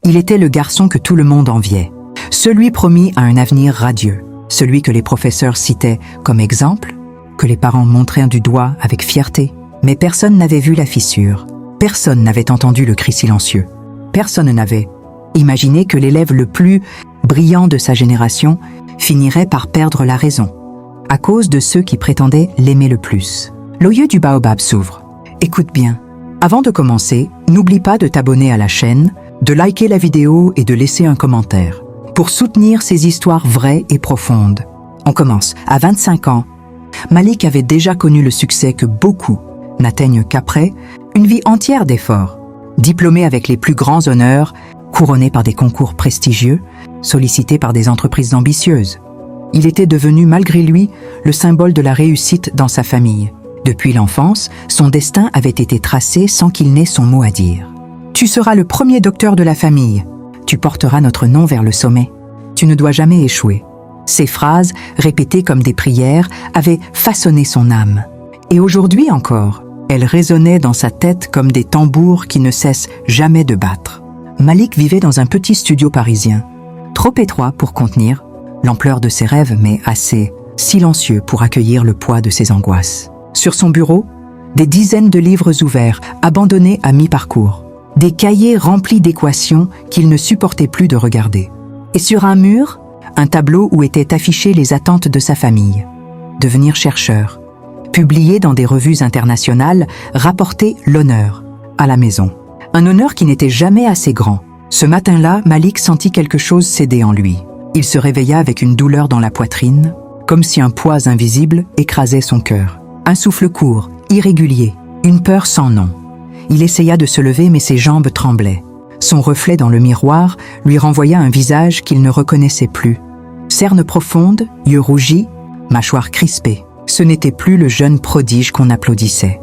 Il était le garçon que tout le monde enviait, celui promis à un avenir radieux, celui que les professeurs citaient comme exemple, que les parents montraient du doigt avec fierté. Mais personne n'avait vu la fissure, personne n'avait entendu le cri silencieux, personne n'avait imaginé que l'élève le plus brillant de sa génération finirait par perdre la raison, à cause de ceux qui prétendaient l'aimer le plus. L'œil du baobab s'ouvre. Écoute bien. Avant de commencer, n'oublie pas de t'abonner à la chaîne, de liker la vidéo et de laisser un commentaire pour soutenir ces histoires vraies et profondes. On commence. À 25 ans, Malik avait déjà connu le succès que beaucoup n'atteignent qu'après une vie entière d'efforts. Diplômé avec les plus grands honneurs, couronné par des concours prestigieux, sollicité par des entreprises ambitieuses. Il était devenu, malgré lui, le symbole de la réussite dans sa famille. Depuis l'enfance, son destin avait été tracé sans qu'il n'ait son mot à dire. « Tu seras le premier docteur de la famille. Tu porteras notre nom vers le sommet. Tu ne dois jamais échouer. » Ces phrases, répétées comme des prières, avaient façonné son âme. Et aujourd'hui encore, elles résonnaient dans sa tête comme des tambours qui ne cessent jamais de battre. Malik vivait dans un petit studio parisien, trop étroit pour contenir l'ampleur de ses rêves, mais assez silencieux pour accueillir le poids de ses angoisses. Sur son bureau, des dizaines de livres ouverts, abandonnés à mi-parcours. Des cahiers remplis d'équations qu'il ne supportait plus de regarder. Et sur un mur, un tableau où étaient affichées les attentes de sa famille. Devenir chercheur, publier dans des revues internationales, rapporter l'honneur à la maison. Un honneur qui n'était jamais assez grand. Ce matin-là, Malik sentit quelque chose céder en lui. Il se réveilla avec une douleur dans la poitrine, comme si un poids invisible écrasait son cœur. Un souffle court, irrégulier, une peur sans nom. Il essaya de se lever, mais ses jambes tremblaient. Son reflet dans le miroir lui renvoya un visage qu'il ne reconnaissait plus. Cernes profondes, yeux rougis, mâchoire crispée. Ce n'était plus le jeune prodige qu'on applaudissait.